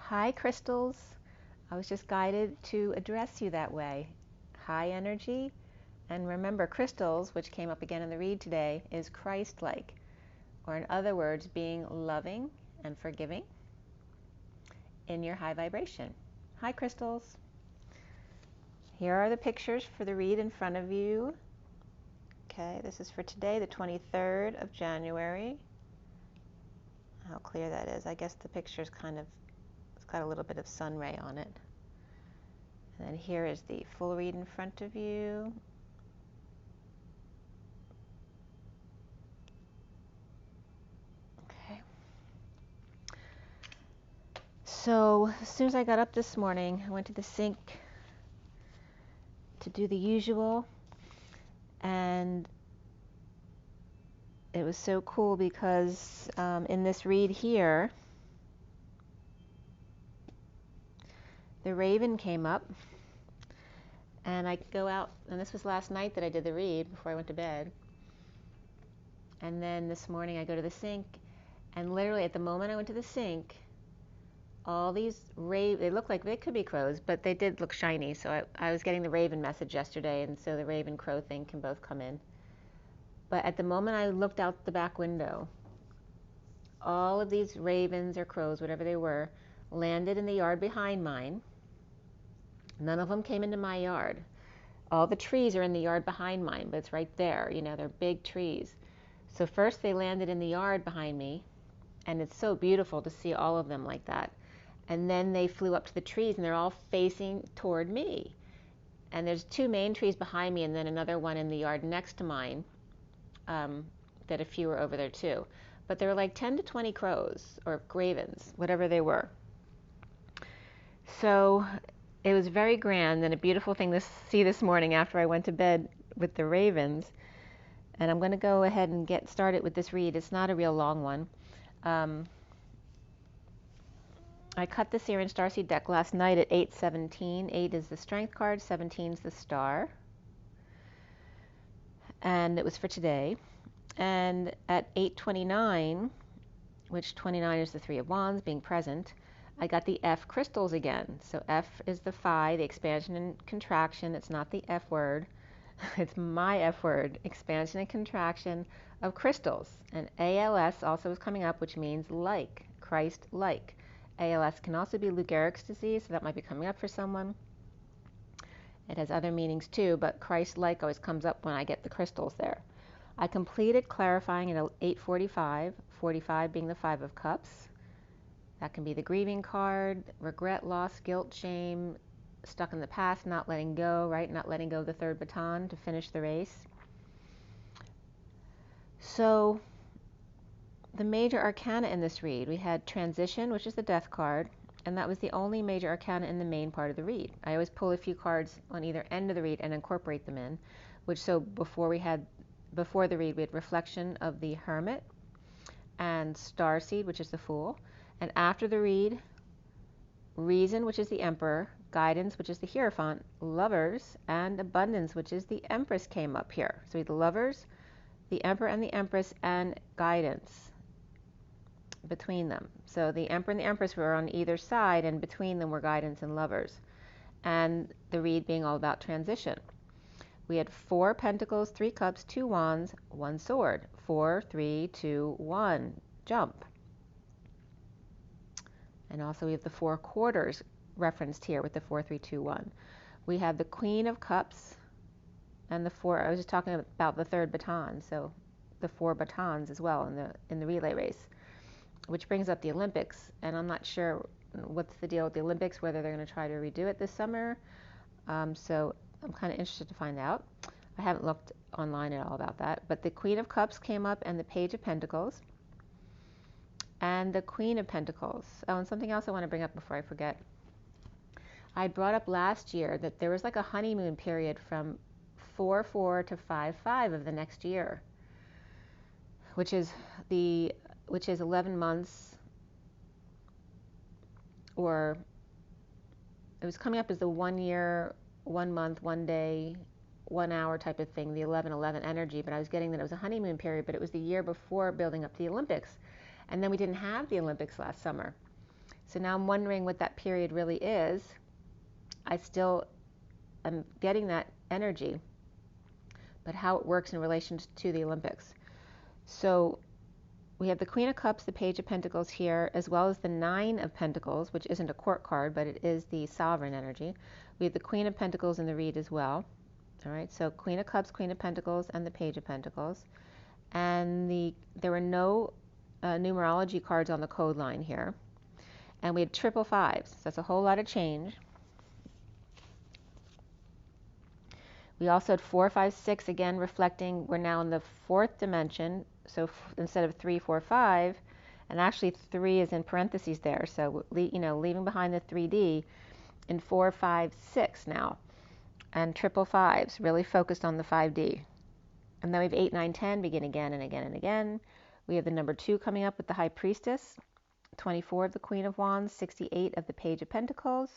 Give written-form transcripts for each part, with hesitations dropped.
Hi, crystals. I was just guided to address you that way. High energy. And remember, crystals, which came up again in the read today, is Christ-like, or in other words, being loving and forgiving in your high vibration. Hi, crystals. Here are the pictures for the read in front of you. Okay, this is for today, the 23rd of January. How clear that is. I guess the picture's it's got a little bit of sun ray on it. And then here is the full read in front of you. Okay. So as soon as I got up this morning, I went to the sink to do the usual, and it was so cool because in this read here, the raven came up, and I go out, and this was last night that I did the read before I went to bed, and then this morning I go to the sink, and literally at the moment I went to the sink, all these they look like they could be crows, but they did look shiny, so I was getting the raven message yesterday, and so the raven crow thing can both come in. But at the moment I looked out the back window, all of these ravens or crows, whatever they were, landed in the yard behind mine. None of them came into my yard. All the trees are in the yard behind mine, but it's right there. You know, they're big trees. So first they landed in the yard behind me, and it's so beautiful to see all of them like that. And then they flew up to the trees, and they're all facing toward me. And there's two main trees behind me, and then another one in the yard next to mine, that a few were over there too. But there were like 10 to 20 crows, or ravens, whatever they were. So it was very grand and a beautiful thing to see this morning after I went to bed with the ravens. And I'm going to go ahead and get started with this read. It's not a real long one. I cut the SIRIAN Starseed deck last night at 8:17. 8 is the strength card, 17 is the star. And it was for today. And at 8:29, which 29 is the Three of Wands, being present, I got the F crystals again. So F is the phi, the expansion and contraction. It's not the F word. It's my F word, expansion and contraction of crystals. And ALS also is coming up, which means like, Christ-like. ALS can also be Lou Gehrig's disease, so that might be coming up for someone. It has other meanings too, but Christ-like always comes up when I get the crystals there. I completed clarifying at 8:45, 45 being the Five of Cups. That can be the grieving card, regret, loss, guilt, shame, stuck in the past, not letting go, right? Not letting go of the third baton to finish the race. So the major arcana in this read, we had transition, which is the death card, and that was the only major arcana in the main part of the read. I always pull a few cards on either end of the read and incorporate them in, which so before the read we had reflection of the Hermit and Starseed, which is the Fool. And after the read, reason, which is the Emperor, guidance, which is the Hierophant, lovers, and abundance, which is the Empress, came up here. So we had the lovers, the Emperor and the Empress, and guidance between them. So the Emperor and the Empress were on either side, and between them were guidance and lovers. And the read being all about transition. We had 4 pentacles, 3 cups, 2 wands, 1 sword. 4, 3, 2, 1. Jump. And also we have the 4 quarters referenced here with the 4, 3, 2, 1. We have the Queen of Cups and the 4. I was just talking about the third baton, so the 4 batons as well in the relay race, which brings up the Olympics. And I'm not sure what's the deal with the Olympics, whether they're going to try to redo it this summer. So I'm kind of interested to find out. I haven't looked online at all about that. But the Queen of Cups came up, and the Page of Pentacles, and the Queen of Pentacles. Oh, and something else I want to bring up before I forget. I brought up last year that there was like a honeymoon period from 4/4 to 5/5 of the next year, which is 11 months, or it was coming up as the 1 year, 1 month, 1 day, 1 hour type of thing, the 11/11 energy. But I was getting that it was a honeymoon period, but it was the year before building up to the Olympics. And then we didn't have the Olympics last summer. So now I'm wondering what that period really is. I still am getting that energy, but how it works in relation to the Olympics. So we have the Queen of Cups, the Page of Pentacles here, as well as the Nine of Pentacles, which isn't a court card, but it is the sovereign energy. We have the Queen of Pentacles in the read as well. All right, so Queen of Cups, Queen of Pentacles, and the Page of Pentacles. And there were no numerology cards on the code line here. And we had triple fives, so that's a whole lot of change. We also had 4, 5, 6, again reflecting we're now in the fourth dimension. So instead of 3, 4, 5, and actually 3 is in parentheses there. So leaving behind the 3D in 4, 5, 6 now, and triple fives, really focused on the 5D. And then we have 8, 9, 10 begin again and again and again. We have the number 2 coming up with the High Priestess, 24 of the Queen of Wands, 68 of the Page of Pentacles.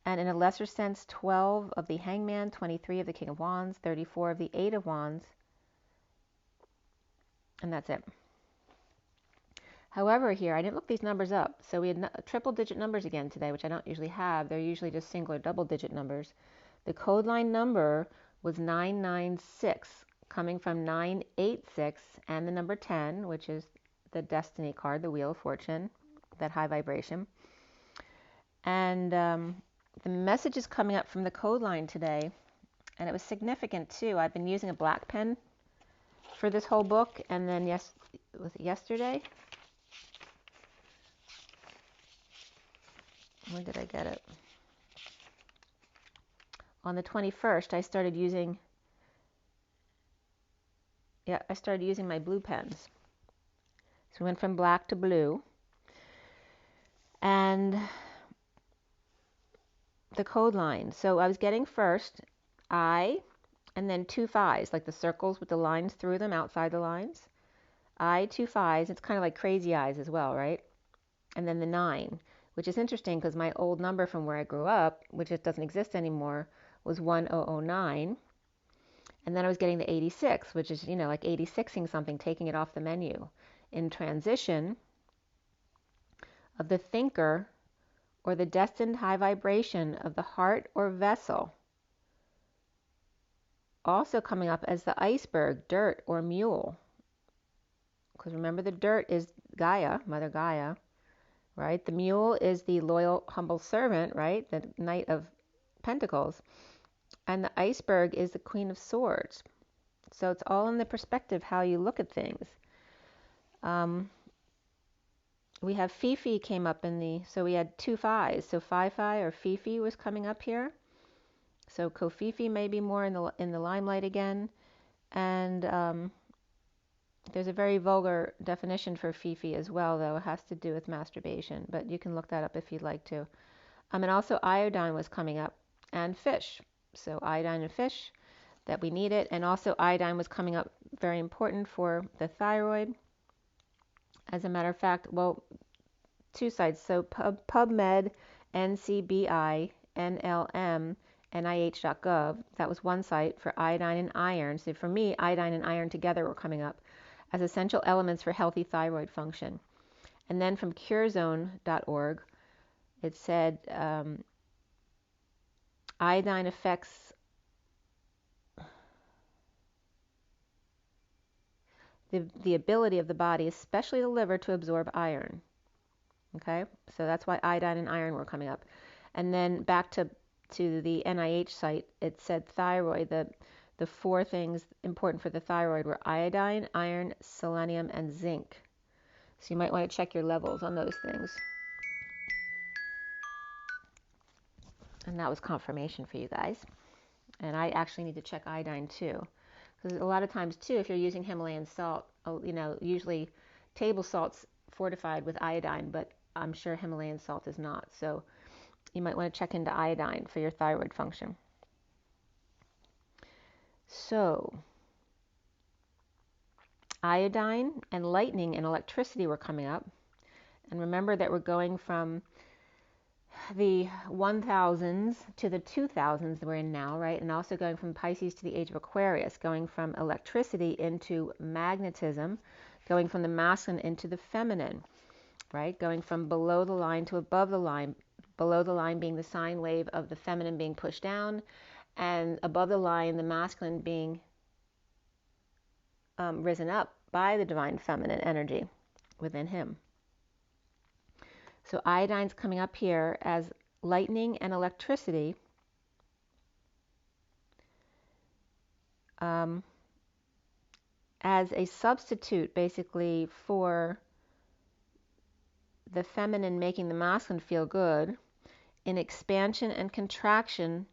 And in a lesser sense, 12 of the Hangman, 23 of the King of Wands, 34 of the 8 of Wands, and that's it. However, here, I didn't look these numbers up, so we had triple-digit numbers again today, which I don't usually have. They're usually just single or double-digit numbers. The code line number was 996, coming from 986, and the number 10, which is the Destiny card, the Wheel of Fortune, that high vibration. And the message is coming up from the code line today, and it was significant too. I've been using a black pen for this whole book, and then was it yesterday? When did I get it? On the 21st, I started using my blue pens. So we went from black to blue, and the code line. So I was getting first I, and then 2 5s, like the circles with the lines through them, outside the lines. I, 2 5s. It's kind of like crazy eyes as well, right? And then the 9, which is interesting because my old number from where I grew up, which just doesn't exist anymore, was 1009. And then I was getting the 86, which is, like 86ing something, taking it off the menu. In transition of the thinker or the destined high vibration of the heart or vessel, also coming up as the iceberg, dirt, or mule. Because remember, the dirt is Gaia, Mother Gaia, right? The mule is the loyal, humble servant, right? The Knight of Pentacles. And the iceberg is the Queen of Swords. So it's all in the perspective how you look at things. We have Fifi came up so we had 2 5s. So Fi-Fi or Fifi was coming up here. So Kofifi may be more in the limelight again. And there's a very vulgar definition for Fifi as well, though. It has to do with masturbation. But you can look that up if you'd like to. And also iodine was coming up. And fish. So iodine and fish, that we need it. And also iodine was coming up, very important for the thyroid. As a matter of fact, well, 2 sides. So PubMed, NCBI, NLM, NIH.gov. That was one site for iodine and iron. So for me, iodine and iron together were coming up as essential elements for healthy thyroid function. And then from curezone.org, it said iodine affects the ability of the body, especially the liver, to absorb iron. Okay, so that's why iodine and iron were coming up. And then back to the NIH site, it said thyroid. The 4 things important for the thyroid were iodine, iron, selenium, and zinc. So you might want to check your levels on those things. And that was confirmation for you guys. And I actually need to check iodine too. Because a lot of times too, if you're using Himalayan salt, usually table salt's fortified with iodine, but I'm sure Himalayan salt is not. So you might want to check into iodine for your thyroid function. So iodine and lightning and electricity were coming up. And remember that we're going from the 1000s to the 2000s that we're in now, right? And also going from Pisces to the age of Aquarius, going from electricity into magnetism, going from the masculine into the feminine. right? Going from below the line to above the line. Below the line being the sine wave of the feminine being pushed down, and above the line, the masculine being risen up by the divine feminine energy within him. So iodine's coming up here as lightning and electricity, as a substitute basically for the feminine making the masculine feel good, in expansion and contraction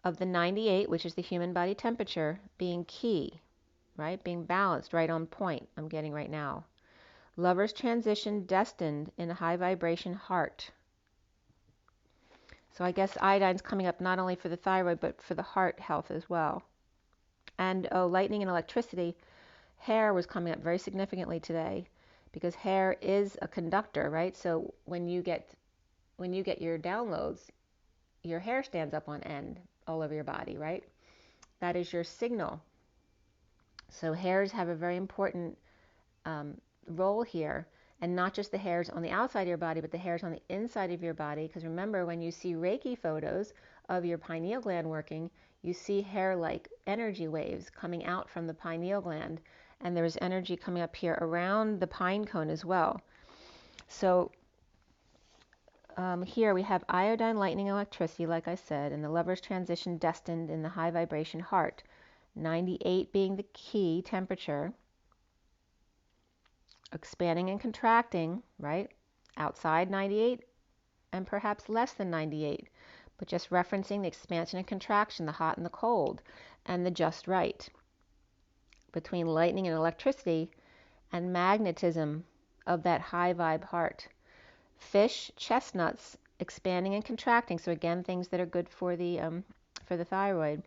of the 98, which is the human body temperature, being key, right? Being balanced, right on point, I'm getting right now. Lover's transition destined in a high vibration heart. So I guess iodine's coming up not only for the thyroid, but for the heart health as well. And lightning and electricity, hair was coming up very significantly today, because hair is a conductor, right? So when you get your downloads, your hair stands up on end all over your body, right? That is your signal. So hairs have a very important role here, and not just the hairs on the outside of your body, but the hairs on the inside of your body. Because remember, when you see Reiki photos of your pineal gland working, you see hair-like energy waves coming out from the pineal gland, and there's energy coming up here around the pine cone as well. So here we have iodine, lightning, electricity, like I said, and the lover's transition destined in the high vibration heart. 98 being the key temperature, expanding and contracting, right? Outside 98 and perhaps less than 98, but just referencing the expansion and contraction, the hot and the cold, and the just right. Between lightning and electricity and magnetism of that high vibe heart. Fish, chestnuts, expanding and contracting. So again, things that are good for the thyroid.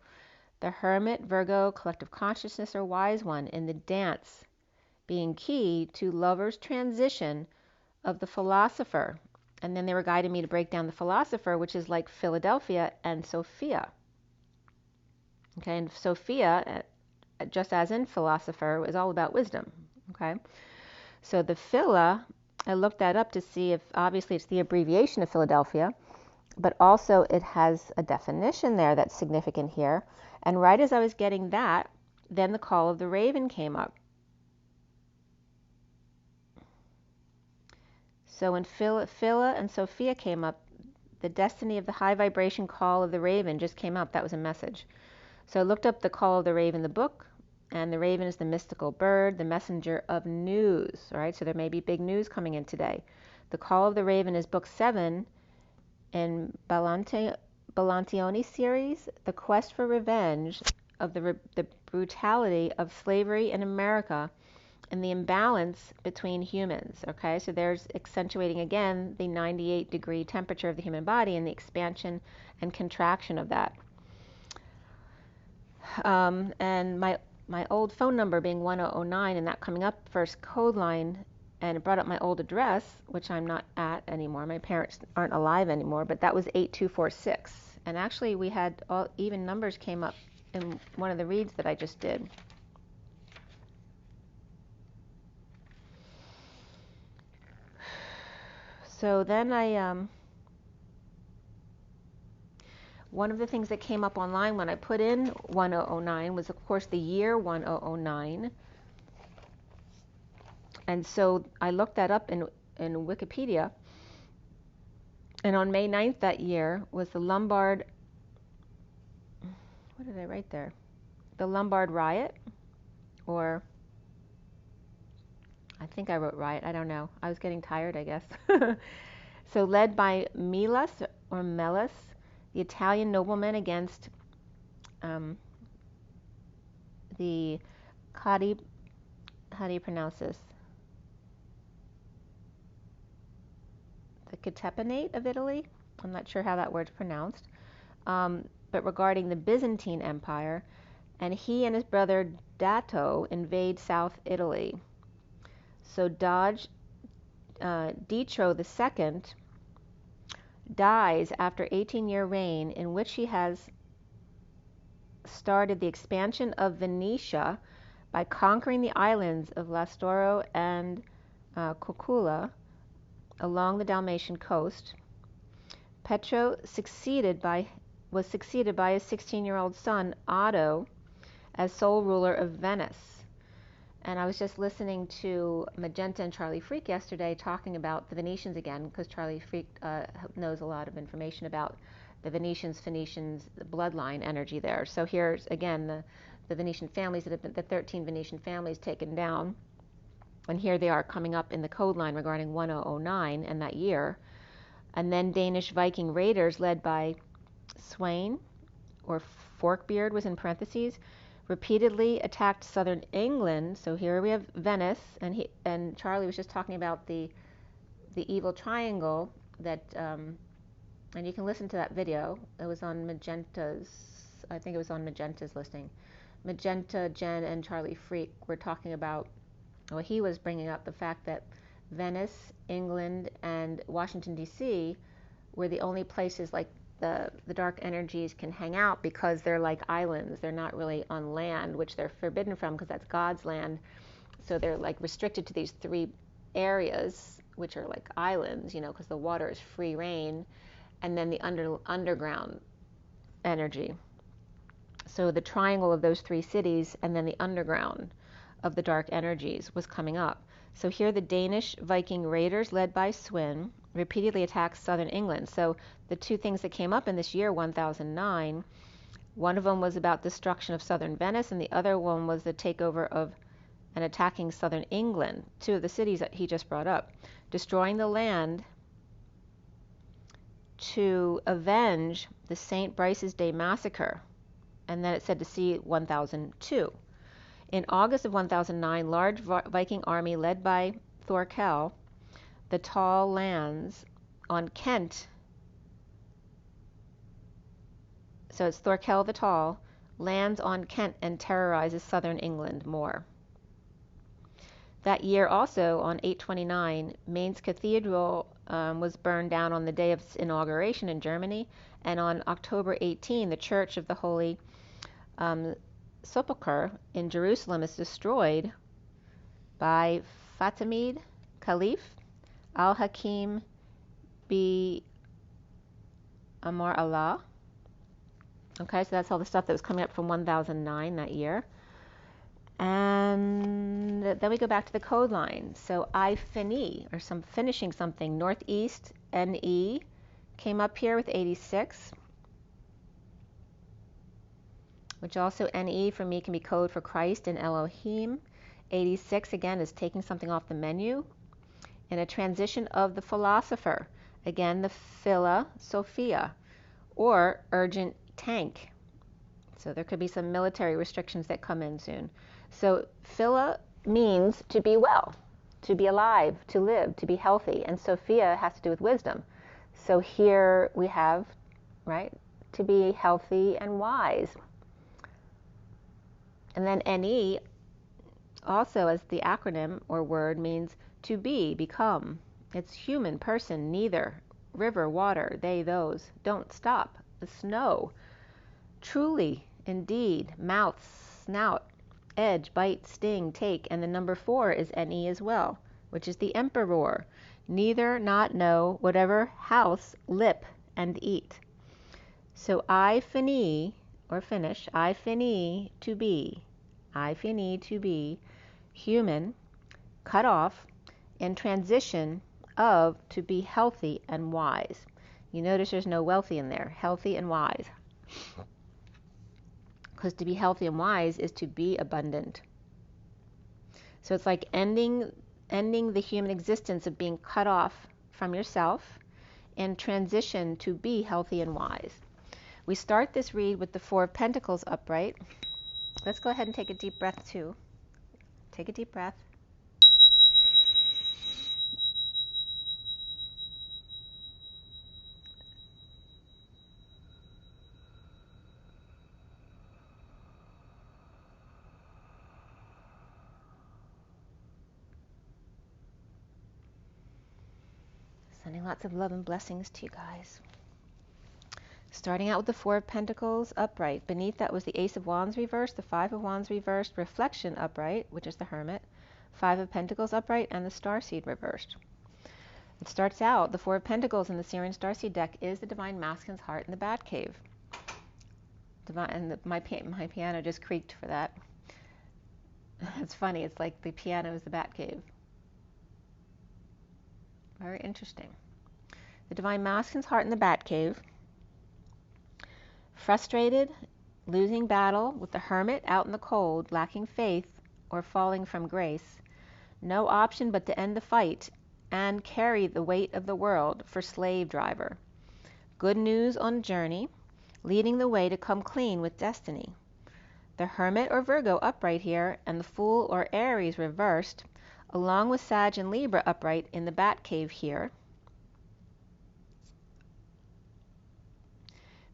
The Hermit, Virgo, collective consciousness, or wise one in the dance, being key to lover's transition of the philosopher. And then they were guiding me to break down the philosopher, which is like Philadelphia and Sophia. Okay, and Sophia, just as in philosopher, is all about wisdom. Okay, so the Phila, I looked that up to see if, obviously it's the abbreviation of Philadelphia, but also it has a definition there that's significant here. And right as I was getting that, then the call of the raven came up. So when Phila and Sophia came up, the destiny of the high vibration call of the raven just came up. That was a message. So I looked up the call of the raven, the book, and the raven is the mystical bird, the messenger of news, all right? So there may be big news coming in today. The call of the raven is book 7 in Balantione series, The Quest for Revenge of the brutality of slavery in America and the imbalance between humans, okay? So there's accentuating again the 98-degree temperature of the human body and the expansion and contraction of that. And my old phone number being 1009 and that coming up first code line, and it brought up my old address, which I'm not at anymore. My parents aren't alive anymore, but that was 8246. And actually we had all even numbers came up in one of the reads that I just did. So then one of the things that came up online when I put in 1009 was, of course, the year 1009. And so I looked that up in Wikipedia. And on May 9th that year was the Lombard, what did I write there? The Lombard riot, or I think I wrote riot, I don't know. I was getting tired, I guess. So led by Melas, the Italian nobleman against the how do you pronounce this? The Catepanate of Italy. I'm not sure how that word's pronounced. But regarding the Byzantine Empire, and he and his brother Dato invade South Italy. So Dodge Ditro II dies after 18-year reign in which he has started the expansion of Venetia by conquering the islands of Lastoro and Cocula, along the Dalmatian coast. Petro was succeeded by his 16-year-old son, Otto, as sole ruler of Venice. And I was just listening to Magenta and Charlie Freak yesterday talking about the Venetians again, because Charlie Freak knows a lot of information about the Phoenicians, the bloodline energy there. So here's, again, the Venetian families that have been, the 13 Venetian families taken down. And here they are coming up in the code line regarding 1009 and that year. And then Danish Viking raiders led by Sweyn, or Forkbeard was in parentheses, repeatedly attacked southern England. So here we have Venice, and Charlie was just talking about the evil triangle that, and you can listen to that video. It was on Magenta's, I think it was on Magenta's listing. Magenta, Jen, and Charlie Freak were talking about, well, he was bringing up the fact that Venice, England, and Washington, D.C. were the only places like the dark energies can hang out, because they're like islands. They're not really on land, which they're forbidden from because that's God's land. So they're like restricted to these 3 areas, which are like islands, because the water is free reign, and then the underground energy. So the triangle of those 3 cities and then the underground of the dark energies was coming up. So here the Danish Viking raiders led by Sweyn repeatedly attacked southern England. So the 2 things that came up in this year 1009, one of them was about destruction of southern Venice, and the other one was the takeover of and attacking southern England, 2 of the cities that he just brought up, destroying the land to avenge the St. Brice's Day massacre. And then it said to see 1002. In August of 1009, large Viking army led by Thorkel, the Tall, lands on Kent. So it's Thorkel the Tall, lands on Kent and terrorizes southern England more. That year also, on 829, Mainz Cathedral was burned down on the day of its inauguration in Germany, and on October 18, the Church of the Holy Sepulchre in Jerusalem is destroyed by Fatimid Caliph Al-Hakim bi Amar Allah. Okay, so that's all the stuff that was coming up from 1009 that year. And then we go back to the code line. So I-Fini, or some finishing something, northeast NE came up here with 86, which also NE for me can be code for Christ and Elohim. 86 again is taking something off the menu. In a transition of the philosopher, again the Philosophia, or urgent tank. So there could be some military restrictions that come in soon. So phila means to be well, to be alive, to live, to be healthy, and Sophia has to do with wisdom. So here we have, right, to be healthy and wise. And then NE also, as the acronym or word, means to be, become. It's human, person, neither, river, water, they, those, don't, stop, the snow, truly, indeed, mouth, snout, edge, bite, sting, take, and the number 4 is NE as well, which is the emperor, neither, not, no, whatever, house, lip, and eat. So I-Fini, or finish, I-Fini, to be, I-Fini, to be, human, cut off, in transition of, to be healthy and wise. You notice there's no wealthy in there, healthy and wise. Because to be healthy and wise is to be abundant. So it's like ending the human existence of being cut off from yourself and transition to be healthy and wise. We start this read with the 4 of Pentacles upright. Let's go ahead and take a deep breath too. Take a deep breath. Sending lots of love and blessings to you guys. Starting out with the 4 of Pentacles upright. Beneath that was the Ace of Wands reversed, the 5 of Wands reversed, Reflection upright, which is the Hermit, 5 of Pentacles upright, and the Starseed reversed. It starts out, the Four of Pentacles in the SIRIAN Starseed deck is the Divine Masculine's heart in the Batcave. My piano just creaked for that. It's funny, it's like the piano is the Batcave. Very interesting. The Divine Masculine's heart in the Batcave. Frustrated, losing battle with the Hermit out in the cold, lacking faith or falling from grace. No option but to end the fight and carry the weight of the world for slave driver. Good news on journey, leading the way to come clean with destiny. The Hermit or Virgo upright here, and the Fool or Aries reversed, along with Sag and Libra upright in the Batcave here.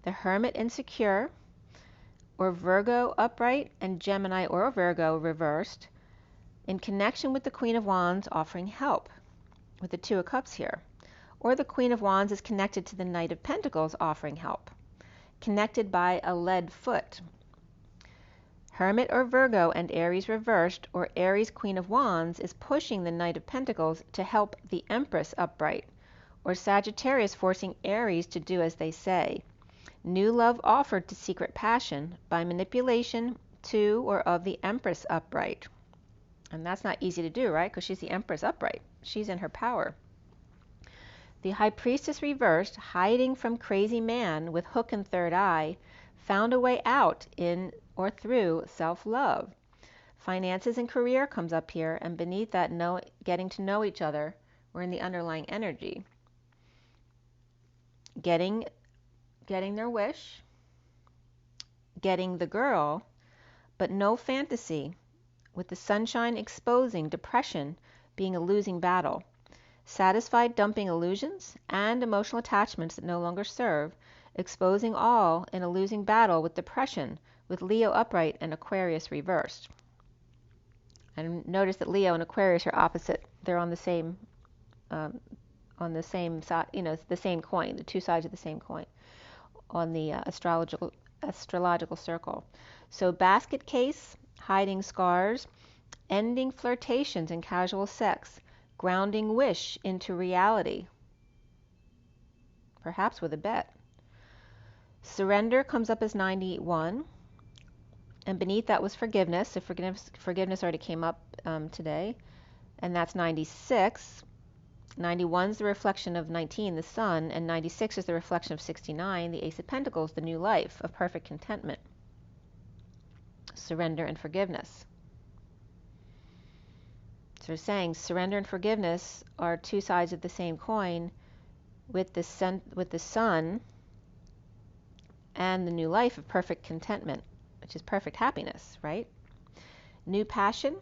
The Hermit insecure, or Virgo upright, and Gemini or Virgo reversed, in connection with the Queen of Wands offering help, with the Two of Cups here. Or the Queen of Wands is connected to the Knight of Pentacles offering help, connected by a lead foot. Hermit or Virgo and Aries reversed, or Aries Queen of Wands is pushing the Knight of Pentacles to help the Empress upright, or Sagittarius forcing Aries to do as they say. New love offered to secret passion by manipulation to or of the Empress upright. And that's not easy to do, right? Because she's the Empress upright. She's in her power. The High Priestess reversed, hiding from crazy man with hook and third eye, found a way out in or through self-love. Finances and career comes up here, and beneath that, getting to know each other, we're in the underlying energy. Getting their wish, getting the girl, but no fantasy, with the sunshine exposing depression being a losing battle. Satisfied dumping illusions and emotional attachments that no longer serve, exposing all in a losing battle with depression, with Leo upright and Aquarius reversed. And notice that Leo and Aquarius are opposite. They're on the same side, the same coin, the two sides of the same coin on the astrological circle. So basket case, hiding scars, ending flirtations and casual sex, grounding wish into reality, perhaps with a bet. Surrender comes up as 91, and beneath that was forgiveness. So forgiveness already came up today, and that's 96. 91 is the reflection of 19, the sun, and 96 is the reflection of 69, the Ace of Pentacles, the new life of perfect contentment. Surrender and forgiveness. So we're saying surrender and forgiveness are two sides of the same coin, with the sun and the new life of perfect contentment, which is perfect happiness, right? New passion,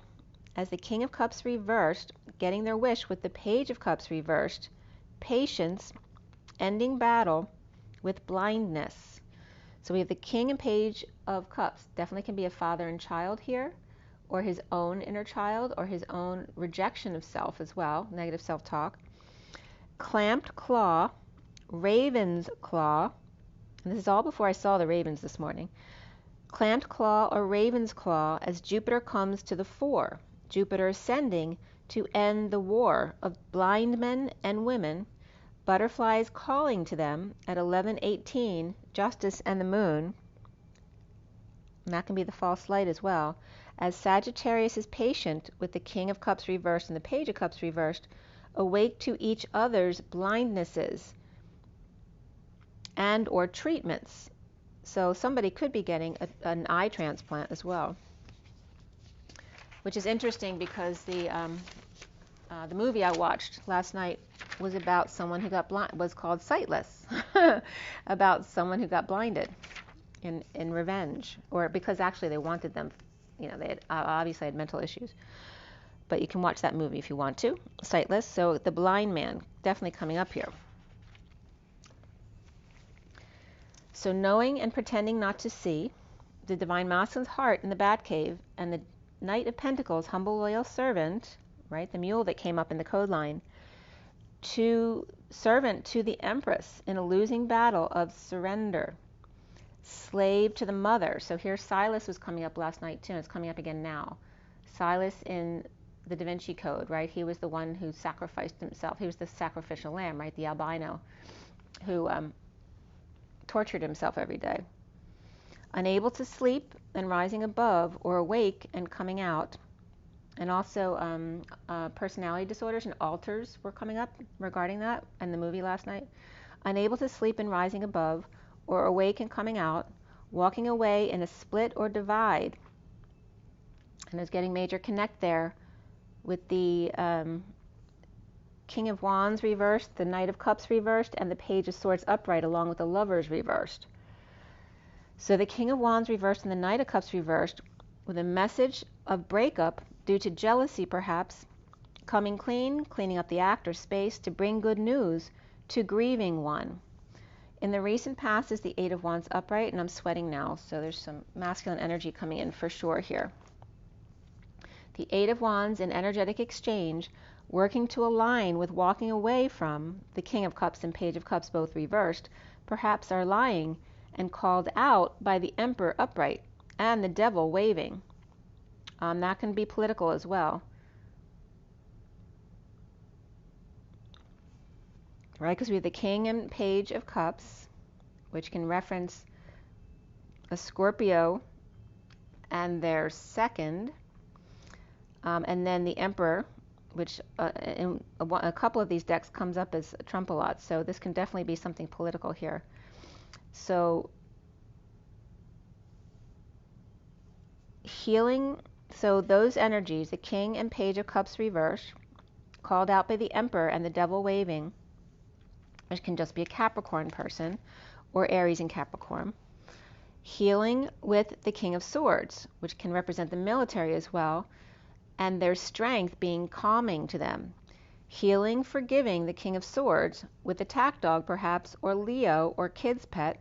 as the King of Cups reversed, getting their wish with the Page of Cups reversed. Patience, ending battle with blindness. So we have the King and Page of Cups. Definitely can be a father and child here, or his own inner child, or his own rejection of self as well, negative self-talk. Clamped claw, raven's claw, and this is all before I saw the ravens this morning. Clamped claw or raven's claw as Jupiter comes to the fore. Jupiter ascending to end the war of blind men and women, butterflies calling to them at 11:18, justice and the moon, and that can be the false light as well, as Sagittarius is patient with the King of Cups reversed and the Page of Cups reversed, awake to each other's blindnesses and or treatments. So somebody could be getting an eye transplant as well, which is interesting because the movie I watched last night was about someone who got was called Sightless, about someone who got blinded in revenge, or because actually they wanted them, they had obviously had mental issues. But you can watch that movie if you want to, Sightless. So the blind man, definitely coming up here. So knowing and pretending not to see, the Divine Masculine's heart in the Batcave, and the Knight of Pentacles, humble loyal servant, right, the mule that came up in the code line, to servant to the Empress in a losing battle of surrender, slave to the mother. So here Silas was coming up last night too, and it's coming up again now. Silas in the Da Vinci Code, right? He was the one who sacrificed himself. He was the sacrificial lamb, right? The albino who tortured himself every day. Unable to sleep and rising above, or awake and coming out. And also personality disorders and alters were coming up regarding that in the movie last night. Unable to sleep and rising above, or awake and coming out, walking away in a split or divide. And there's getting major connect there with the King of Wands reversed, the Knight of Cups reversed, and the Page of Swords upright, along with the Lovers reversed. So the King of Wands reversed and the Knight of Cups reversed, with a message of breakup due to jealousy perhaps, coming clean, cleaning up the act or space to bring good news to grieving one. In the recent past is the Eight of Wands upright, and I'm sweating now, so there's some masculine energy coming in for sure here. The Eight of Wands in energetic exchange, working to align with walking away from the King of Cups and Page of Cups both reversed, perhaps are lying and called out by the Emperor upright and the Devil waving. That can be political as well. Right, because we have the King and Page of Cups, which can reference a Scorpio and their second, and then the Emperor, which in a couple of these decks comes up as Trump a lot, so this can definitely be something political here. So healing, so those energies, the King and Page of Cups reversed, called out by the Emperor and the Devil waving, which can just be a Capricorn person, or Aries and Capricorn. Healing with the King of Swords, which can represent the military as well, and their strength being calming to them. Healing, forgiving the King of Swords with the Tack Dog perhaps, or Leo, or kid's pet.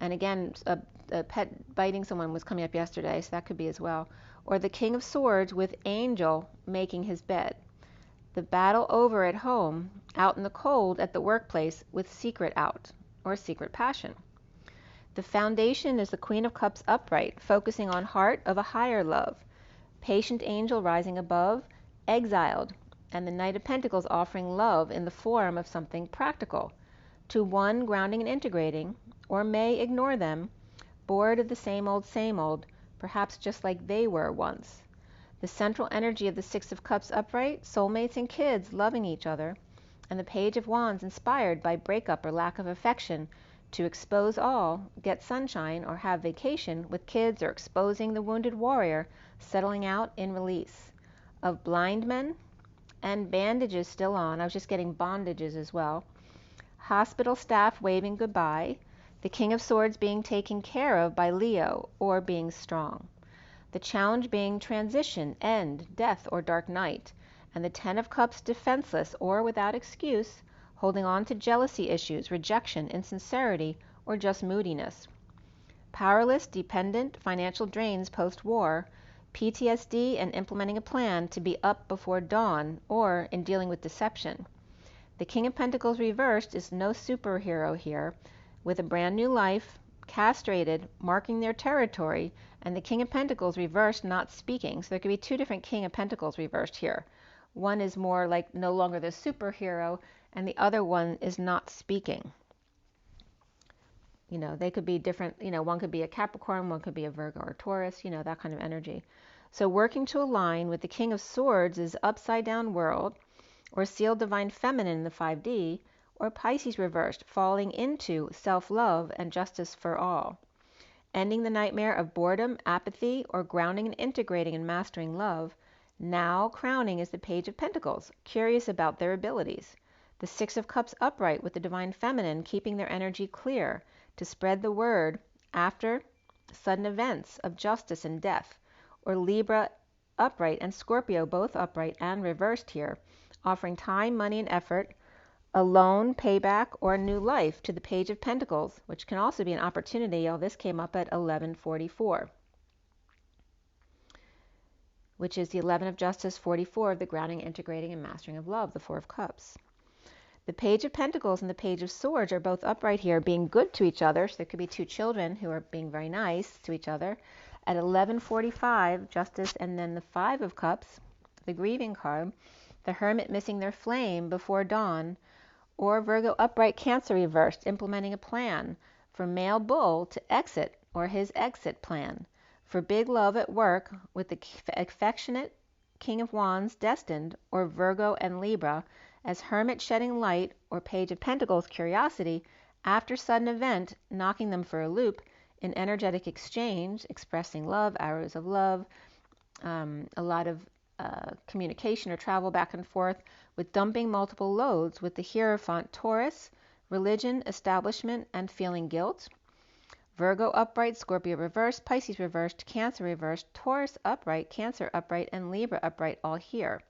And again, a pet biting someone was coming up yesterday, so that could be as well. Or the King of Swords with Angel making his bed. The battle over at home, out in the cold at the workplace with secret out, or secret passion. The foundation is the Queen of Cups upright, focusing on heart of a higher love. Patient angel rising above, exiled, and the Knight of Pentacles offering love in the form of something practical. To one grounding and integrating, or may ignore them, bored of the same old, perhaps just like they were once. The central energy of the Six of Cups upright, soulmates and kids loving each other, and the Page of Wands inspired by breakup or lack of affection, to expose all, get sunshine, or have vacation with kids, or exposing the wounded warrior, settling out in release. Of blind men, and bandages still on, I was just getting bondages as well. Hospital staff waving goodbye, the King of Swords being taken care of by Leo, or being strong. The challenge being transition, end, death, or dark night, and the Ten of Cups defenseless or without excuse, holding on to jealousy issues, rejection, insincerity, or just moodiness. Powerless, dependent, financial drains post-war, PTSD, and implementing a plan to be up before dawn, or in dealing with deception. The King of Pentacles reversed is no superhero here, with a brand new life, castrated, marking their territory, and the King of Pentacles reversed not speaking. So there could be two different King of Pentacles reversed here. One is more like no longer the superhero, and the other one is not speaking. You know, they could be different, you know, one could be a Capricorn, one could be a Virgo or Taurus, you know, that kind of energy. So working to align with the King of Swords is upside down world, or sealed divine feminine in the 5D, or Pisces reversed, falling into self-love and justice for all. Ending the nightmare of boredom, apathy, or grounding and integrating and mastering love. Now crowning is the Page of Pentacles, curious about their abilities. The Six of Cups upright with the divine feminine, keeping their energy clear to spread the word after sudden events of justice and death. Or Libra upright and Scorpio both upright and reversed here, offering time, money, and effort, a loan, payback, or a new life to the Page of Pentacles, which can also be an opportunity. Oh, this came up at 1144, which is the 11 of Justice, 44 of the grounding, integrating, and mastering of love, the Four of Cups. The Page of Pentacles and the Page of Swords are both upright here, being good to each other. So there could be two children who are being very nice to each other. At 1145, Justice, and then the Five of Cups, the grieving card, the Hermit missing their flame before dawn, or Virgo upright Cancer reversed, implementing a plan for male bull to exit or his exit plan, for big love at work with the affectionate King of Wands destined, or Virgo and Libra as Hermit shedding light, or Page of Pentacles curiosity after sudden event knocking them for a loop in energetic exchange, expressing love, arrows of love, a lot of communication or travel back and forth, with dumping multiple loads with the Hierophant Taurus, religion, establishment, and feeling guilt. Virgo upright, Scorpio reversed, Pisces reversed, Cancer reversed, Taurus upright, Cancer upright, and Libra upright all here.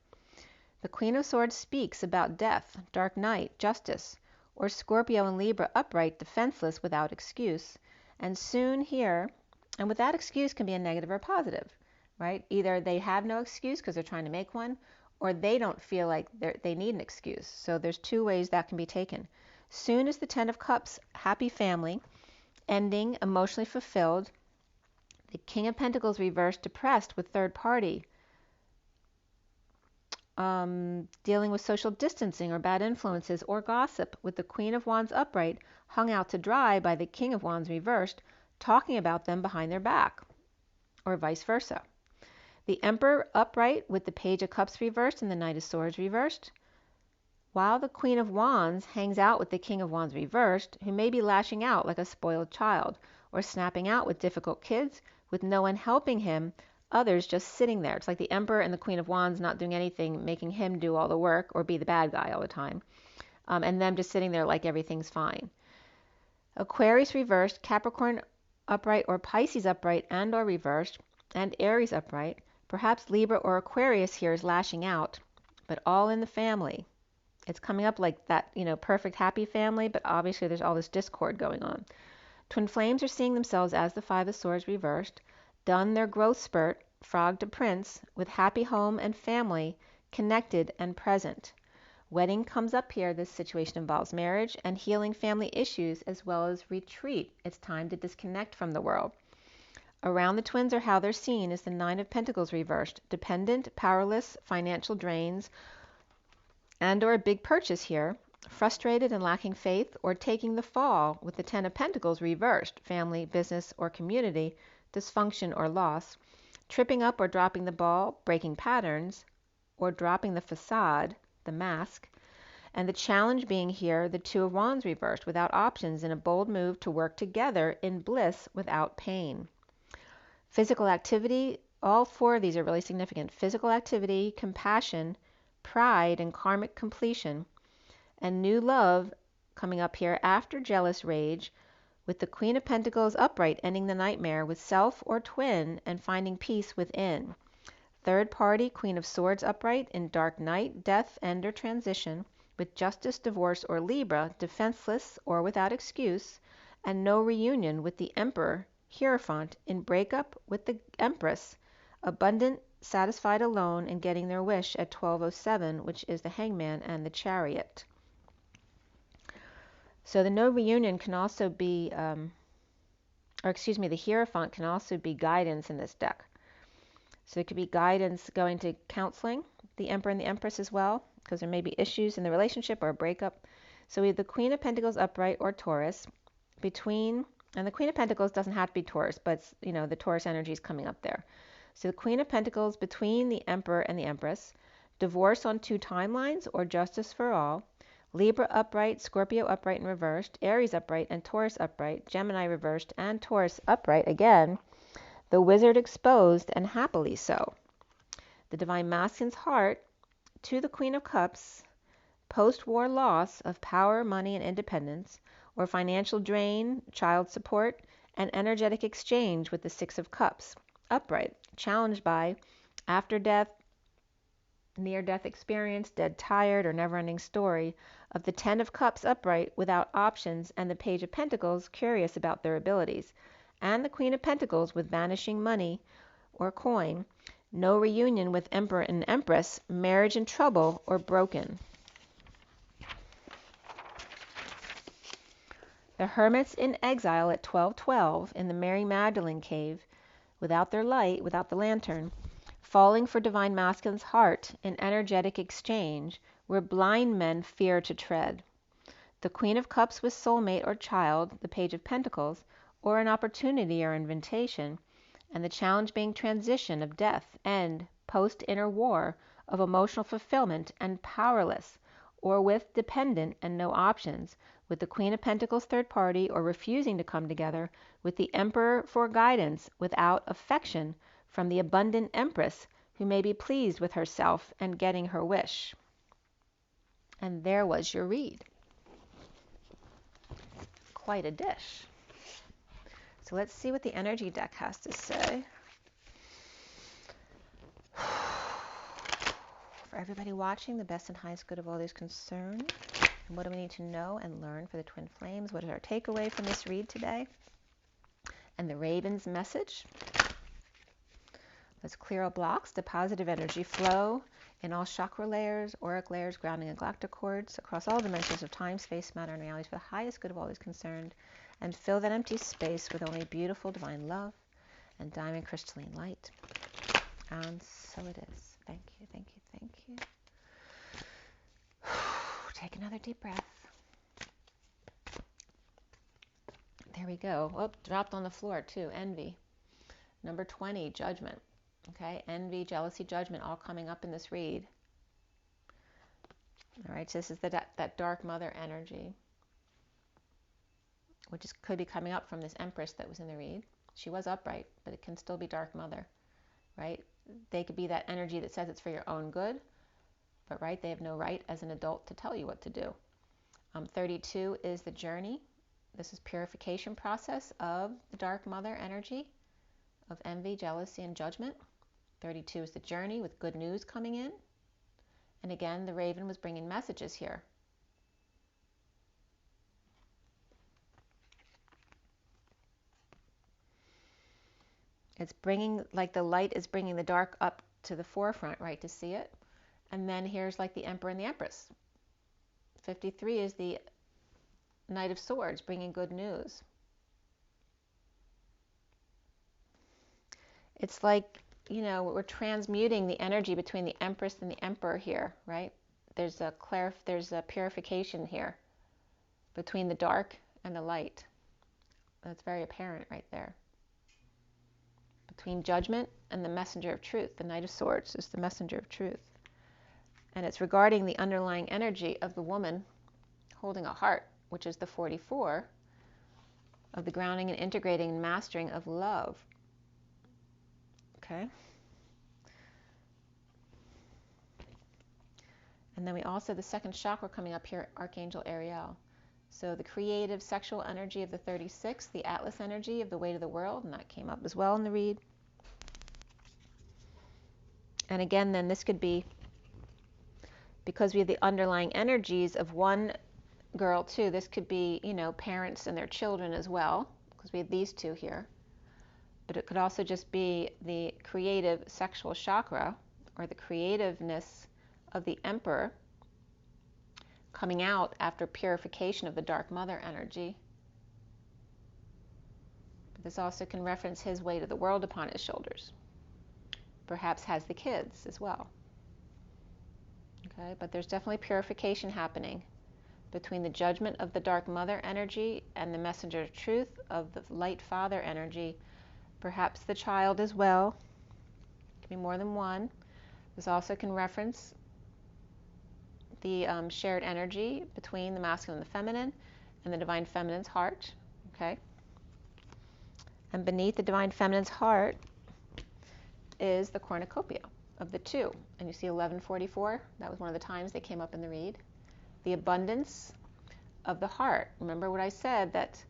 The Queen of Swords speaks about death, dark night, justice, or Scorpio and Libra upright, defenseless without excuse. And soon here, and without excuse can be a negative or positive, right? Either they have no excuse because they're trying to make one, or they don't feel like they need an excuse. So there's two ways that can be taken. Soon as the Ten of Cups, happy family, ending, emotionally fulfilled. The King of Pentacles reversed, depressed with third party, dealing with social distancing or bad influences or gossip, with the Queen of Wands upright, hung out to dry by the King of Wands reversed, talking about them behind their back, or vice versa. The Emperor upright with the Page of Cups reversed and the Knight of Swords reversed, while the Queen of Wands hangs out with the King of Wands reversed, who may be lashing out like a spoiled child, or snapping out with difficult kids, with no one helping him, others just sitting there. It's like the Emperor and the Queen of Wands not doing anything, making him do all the work or be the bad guy all the time, and them just sitting there like everything's fine. Aquarius reversed, Capricorn upright or Pisces upright and or reversed, and Aries upright. Perhaps Libra or Aquarius here is lashing out, but all in the family. It's coming up like that, perfect happy family, but obviously there's all this discord going on. Twin flames are seeing themselves as the Five of Swords reversed, done their growth spurt, frog to prince, with happy home and family, connected and present. Wedding comes up here. This situation involves marriage and healing family issues as well as retreat. It's time to disconnect from the world. Around the twins, or how they're seen, is the Nine of Pentacles reversed, dependent, powerless, financial drains, and or a big purchase here, frustrated and lacking faith, or taking the fall with the Ten of Pentacles reversed, family, business, or community, dysfunction or loss, tripping up or dropping the ball, breaking patterns, or dropping the facade, the mask, and the challenge being here, the Two of Wands reversed, without options, in a bold move to work together in bliss without pain. Physical activity, all four of these are really significant. Physical activity, compassion, pride, and karmic completion, and new love coming up here after jealous rage, with the Queen of Pentacles upright, ending the nightmare with self or twin and finding peace within. Third party, Queen of Swords upright, in dark night, death, end, or transition, with justice, divorce, or Libra, defenseless or without excuse, and no reunion, with the Emperor, Hierophant, in breakup with the Empress, abundant, satisfied alone, and getting their wish at 12:07, which is the Hangman and the Chariot. So the no reunion can also be, the Hierophant can also be guidance in this deck. So it could be guidance going to counseling, the Emperor and the Empress as well, because there may be issues in the relationship or a breakup. So we have the Queen of Pentacles upright or Taurus between, and the Queen of Pentacles doesn't have to be Taurus, but the Taurus energy is coming up there. So the Queen of Pentacles between the Emperor and the Empress, divorce on two timelines or justice for all, Libra upright, Scorpio upright and reversed, Aries upright and Taurus upright, Gemini reversed and Taurus upright again, the Wizard exposed and happily so. The Divine Masculine's heart to the Queen of Cups, post-war loss of power, money, and independence, or financial drain, child support, and energetic exchange with the Six of Cups, upright, challenged by after death, near-death experience, dead tired, or never-ending story of the Ten of Cups upright without options, and the Page of Pentacles curious about their abilities, and the Queen of Pentacles with vanishing money or coin, no reunion with Emperor and Empress, marriage in trouble or broken. The hermits in exile at 12:12 in the Mary Magdalene cave, without their light, without the lantern, falling for divine masculine's heart in energetic exchange where blind men fear to tread. The Queen of Cups with soulmate or child, the Page of Pentacles, or an opportunity or invitation, and the challenge being transition of death, end, post-inner war, of emotional fulfillment and powerless, or with dependent and no options, with the Queen of Pentacles third party or refusing to come together, with the Emperor for guidance without affection from the abundant Empress who may be pleased with herself and getting her wish. And there was your read. Quite a dish. So let's see what the energy deck has to say. For everybody watching, the best and highest good of all is concerned. And what do we need to know and learn for the twin flames? What is our takeaway from this read today? And the Raven's message. Let's clear all blocks, the positive energy flow in all chakra layers, auric layers, grounding and galactic cords across all dimensions of time, space, matter, and reality for the highest good of all is concerned. And fill that empty space with only beautiful divine love and diamond crystalline light. And so it is. Thank you, thank you, thank you. Take another deep breath. There we go. Oh, dropped on the floor too. Envy. Number 20, judgment. Okay, envy, jealousy, judgment, all coming up in this read. All right, so this is that dark mother energy, which could be coming up from this Empress that was in the read. She was upright, but it can still be dark mother, right? They could be that energy that says it's for your own good, but right, they have no right as an adult to tell you what to do. 32 is the journey. This is purification process of the dark mother energy of envy, jealousy, and judgment. 32 is the journey with good news coming in. And again, the Raven was bringing messages here. It's bringing, like the light is bringing the dark up to the forefront, right, to see it. And then here's like the Emperor and the Empress. 53 is the Knight of Swords, bringing good news. It's like, you know, we're transmuting the energy between the Empress and the Emperor here, right? There's a purification here between the dark and the light. That's very apparent right there. Between judgment and the messenger of truth. The Knight of Swords is the messenger of truth. And it's regarding the underlying energy of the woman holding a heart, which is the 44 of the grounding and integrating and mastering of love. Okay. And then we also have the second chakra coming up here, Archangel Ariel. So the creative sexual energy of the 36, the Atlas energy of the weight of the world, and that came up as well in the read. And again, then this could be, because we have the underlying energies of one girl too, this could be, you know, parents and their children as well, because we have these two here. But it could also just be the creative sexual chakra, or the creativeness of the Emperor coming out after purification of the dark mother energy. But this also can reference his weight of the world upon his shoulders. Perhaps has the kids as well. Okay, but there's definitely purification happening between the judgment of the dark mother energy and the messenger of truth of the light father energy. Perhaps the child as well. It can be more than one. This also can reference the shared energy between the masculine and the feminine and the divine feminine's heart. Okay. And beneath the divine feminine's heart is the cornucopia of the two. And you see 1144, that was one of the times they came up in the read. The abundance of the heart. Remember what I said, that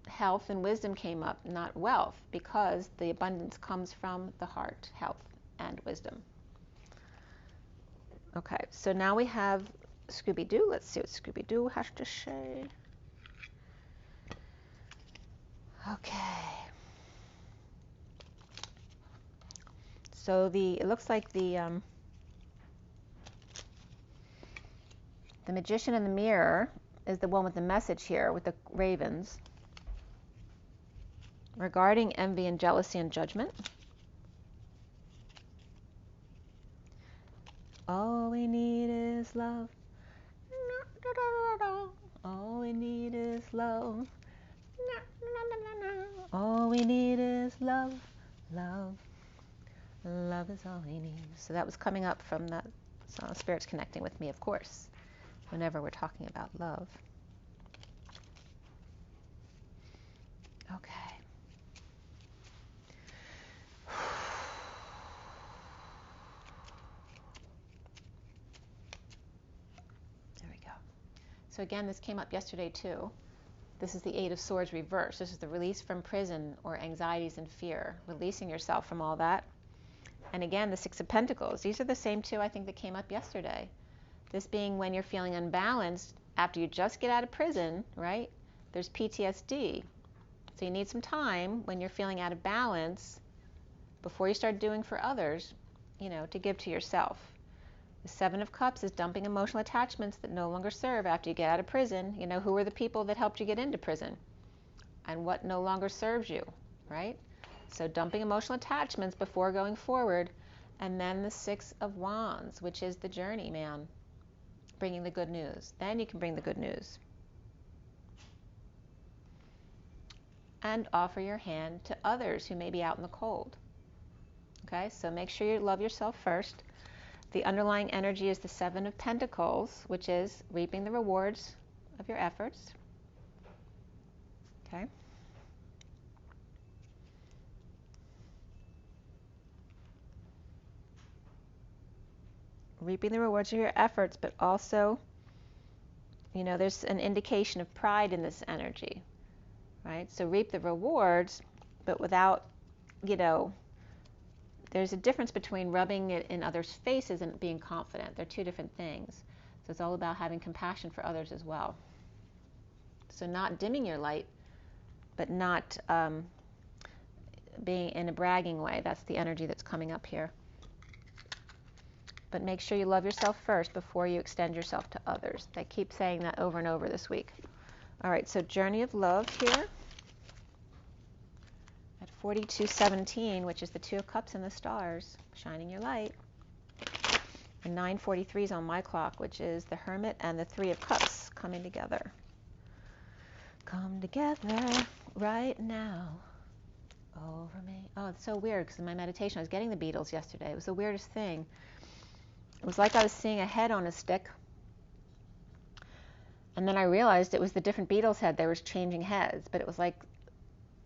health and wisdom came up, not wealth, because the abundance comes from the heart, health and wisdom. Okay, so now we have Scooby-Doo. Let's see what Scooby-Doo has to say. Okay. So it looks like the Magician in the Mirror is the one with the message here with the ravens regarding envy and jealousy and judgment. All we need is love. All we need is love. All we need is love. Love. Love is all we need. So that was coming up from that song, Spirit's connecting with me, of course, whenever we're talking about love. Okay. There we go. So again, this came up yesterday too. This is the Eight of Swords reversed. This is the release from prison or anxieties and fear, releasing yourself from all that. And again, the Six of Pentacles. These are the same two I think that came up yesterday. This being when you're feeling unbalanced after you just get out of prison, right? There's PTSD. So you need some time when you're feeling out of balance before you start doing for others, to give to yourself. The Seven of Cups is dumping emotional attachments that no longer serve after you get out of prison. Who are the people that helped you get into prison? And what no longer serves you, right? So dumping emotional attachments before going forward. And then the Six of Wands, which is the journey, man. Bringing the good news. Then you can bring the good news. And offer your hand to others who may be out in the cold. Okay, so make sure you love yourself first. The underlying energy is the Seven of Pentacles, which is reaping the rewards of your efforts. Okay. Reaping the rewards of your efforts, but also, there's an indication of pride in this energy, right? So reap the rewards, but without, there's a difference between rubbing it in others' faces and being confident. They're two different things. So it's all about having compassion for others as well. So not dimming your light, but not being in a bragging way. That's the energy that's coming up here. But make sure you love yourself first before you extend yourself to others. I keep saying that over and over this week. All right, so Journey of Love here at 4217, which is the Two of Cups and the stars, shining your light. And 9:43 is on my clock, which is the Hermit and the Three of Cups coming together. Come together right now over me. Oh, it's so weird because in my meditation I was getting the Beatles yesterday. It was the weirdest thing. It was like I was seeing a head on a stick. And then I realized it was the different Beatles head. They were changing heads, but it was like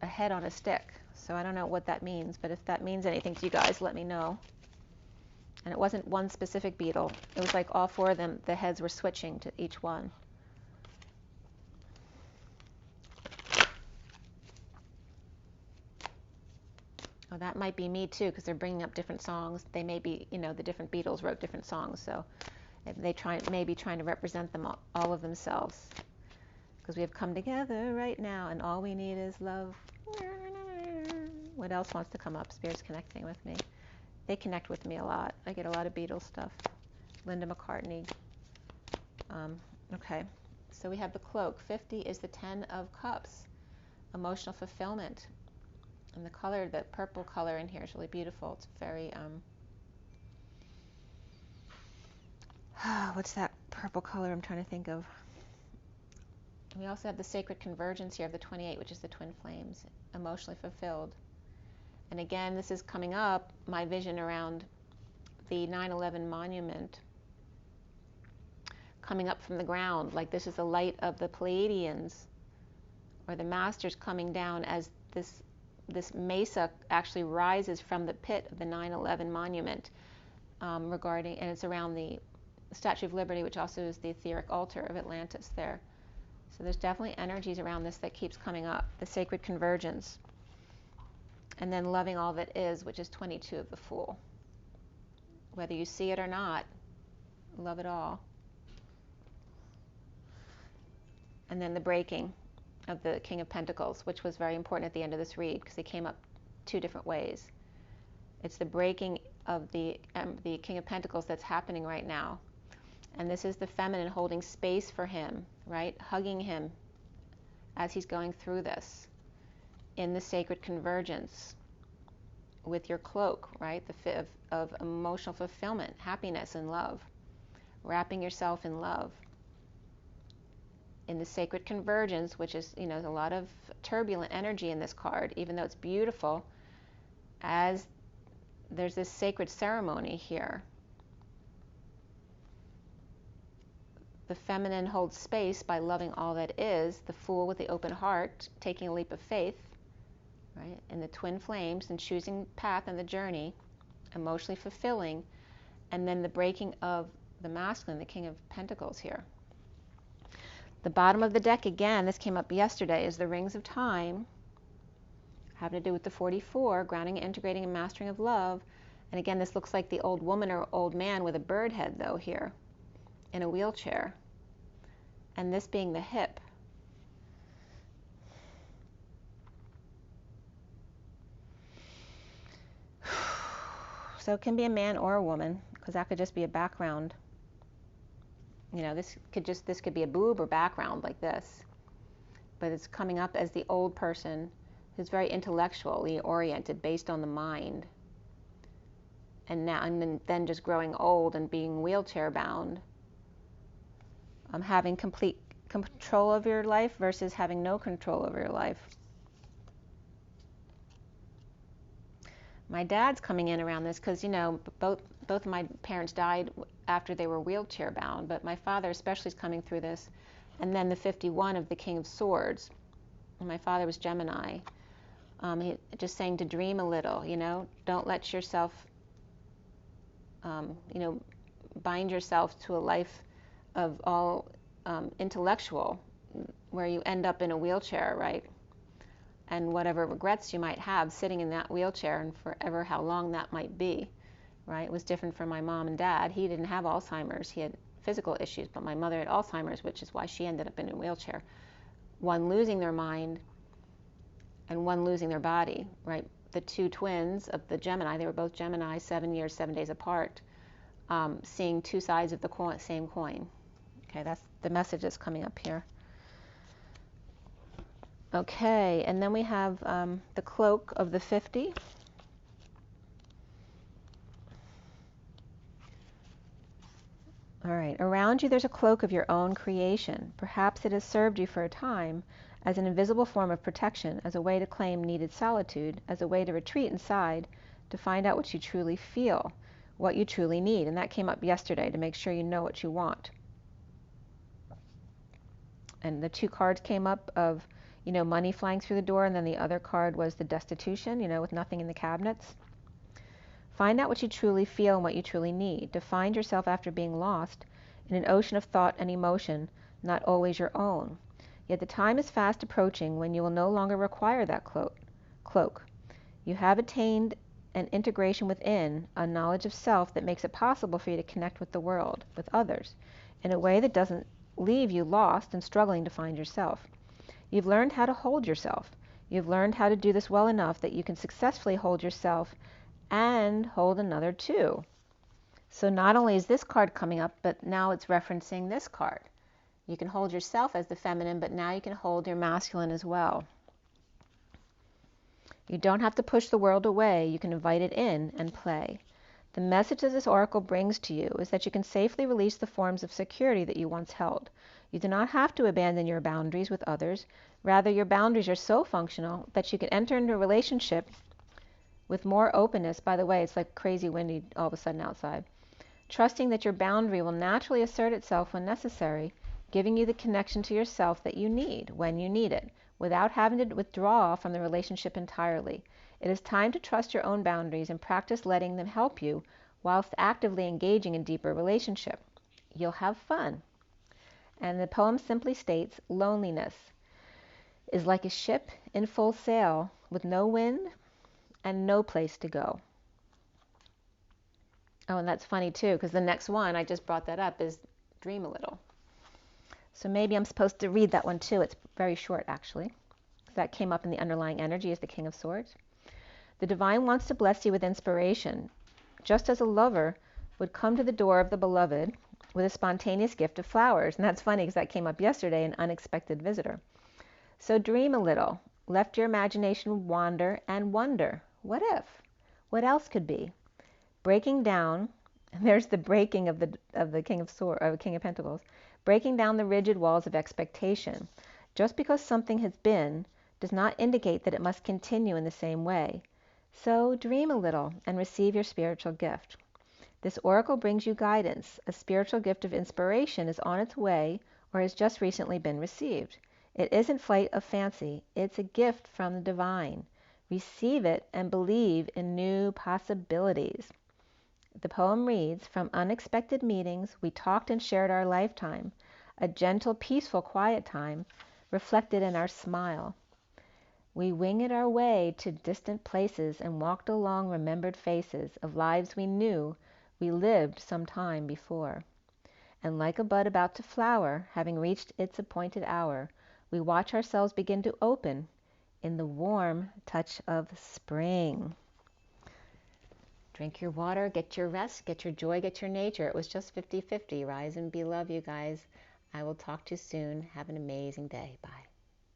a head on a stick. So I don't know what that means, but if that means anything to you guys, let me know. And it wasn't one specific Beatle. It was like all four of them, the heads were switching to each one. Oh, that might be me too, because they're bringing up different songs. They may be, the different Beatles wrote different songs, so they may be trying to represent them all of themselves. Because we have come together right now, and all we need is love. What else wants to come up? Spirit's connecting with me. They connect with me a lot. I get a lot of Beatles stuff. Linda McCartney. Okay, so we have the cloak. 50 is the 10 of Cups. Emotional fulfillment. And the color, the purple color in here is really beautiful. It's very, what's that purple color I'm trying to think of? We also have the sacred convergence here of the 28, which is the twin flames, emotionally fulfilled. And again, this is coming up, my vision around the 9/11 monument coming up from the ground. Like this is the light of the Pleiadians or the masters coming down as this mesa actually rises from the pit of the 9/11 monument and it's around the Statue of Liberty, which also is the etheric altar of Atlantis there. So there's definitely energies around this that keeps coming up, the sacred convergence. And then loving all that is, which is 22 of the Fool. Whether you see it or not, love it all. And then the breaking of the King of Pentacles, which was very important at the end of this read because they came up two different ways. It's the breaking of the King of Pentacles that's happening right now. And this is the feminine holding space for him, right? Hugging him as he's going through this in the sacred convergence with your cloak, right? Of emotional fulfillment, happiness, and love. Wrapping yourself in love. In the sacred convergence, which is, there's a lot of turbulent energy in this card, even though it's beautiful, as there's this sacred ceremony here. The feminine holds space by loving all that is, the Fool with the open heart, taking a leap of faith, right, in the twin flames and choosing path and the journey, emotionally fulfilling, and then the breaking of the masculine, the King of Pentacles here. The bottom of the deck, again, this came up yesterday, is the Rings of Time, having to do with the 44, grounding, integrating, and mastering of love. And again, this looks like the old woman or old man with a bird head, though, here, in a wheelchair. And this being the hip. So it can be a man or a woman, because that could just be a background. This could be a boob or background like this. But it's coming up as the old person who's very intellectually oriented, based on the mind. And then just growing old and being wheelchair bound. Having complete control of your life versus having no control over your life. My dad's coming in around this because, both of my parents died after they were wheelchair bound, but my father especially is coming through this. And then the 51 of the King of Swords. And my father was Gemini. He just saying to dream a little, don't let yourself, bind yourself to a life of all intellectual, where you end up in a wheelchair, right? And whatever regrets you might have sitting in that wheelchair, and forever how long that might be, right? It was different for my mom and dad. He didn't have Alzheimer's. He had physical issues, but my mother had Alzheimer's, which is why she ended up in a wheelchair. One losing their mind and one losing their body, right? The two twins of the Gemini, they were both Gemini, 7 years, 7 days apart, seeing two sides of the same coin. Okay, that's the message that's coming up here. Okay, and then we have the cloak of the 50. All right, around you there's a cloak of your own creation. Perhaps it has served you for a time as an invisible form of protection, as a way to claim needed solitude, as a way to retreat inside, to find out what you truly feel, what you truly need. And that came up yesterday, to make sure you know what you want. And the two cards came up of, money flying through the door, and then the other card was the destitution, with nothing in the cabinets. Find out what you truly feel and what you truly need. To find yourself after being lost in an ocean of thought and emotion, not always your own. Yet the time is fast approaching when you will no longer require that cloak. You have attained an integration within, a knowledge of self that makes it possible for you to connect with the world, with others, in a way that doesn't leave you lost and struggling to find yourself. You've learned how to hold yourself. You've learned how to do this well enough that you can successfully hold yourself and hold another too. So not only is this card coming up, but now it's referencing this card. You can hold yourself as the feminine, but now you can hold your masculine as well. You don't have to push the world away. You can invite it in and play. The message that this oracle brings to you is that you can safely release the forms of security that you once held. You do not have to abandon your boundaries with others. Rather, your boundaries are so functional that you can enter into a relationship with more openness. By the way, it's like crazy windy all of a sudden outside. Trusting that your boundary will naturally assert itself when necessary, giving you the connection to yourself that you need when you need it, without having to withdraw from the relationship entirely. It is time to trust your own boundaries and practice letting them help you whilst actively engaging in deeper relationship. You'll have fun. And the poem simply states, loneliness is like a ship in full sail with no wind and no place to go. Oh, and that's funny too, because the next one, I just brought that up, is dream a little. So maybe I'm supposed to read that one too. It's very short, actually. That came up in the underlying energy as the King of Swords. The divine wants to bless you with inspiration, just as a lover would come to the door of the beloved with a spontaneous gift of flowers. And that's funny because that came up yesterday, an unexpected visitor. So dream a little. Let your imagination wander and wonder. What if? What else could be? Breaking down, and there's the breaking of the King of Pentacles, breaking down the rigid walls of expectation. Just because something has been does not indicate that it must continue in the same way. So dream a little and receive your spiritual gift. This oracle brings you guidance. A spiritual gift of inspiration is on its way or has just recently been received. It isn't flight of fancy. It's a gift from the divine. Receive it and believe in new possibilities. The poem reads, from unexpected meetings, we talked and shared our lifetime, a gentle, peaceful, quiet time, reflected in our smile. We winged our way to distant places and walked along remembered faces of lives we knew we lived some time before. And like a bud about to flower, having reached its appointed hour, we watch ourselves begin to open in the warm touch of spring. Drink your water, get your rest, get your joy, get your nature. It was just 50-50. Rise and be love, you guys. I will talk to you soon. Have an amazing day. Bye.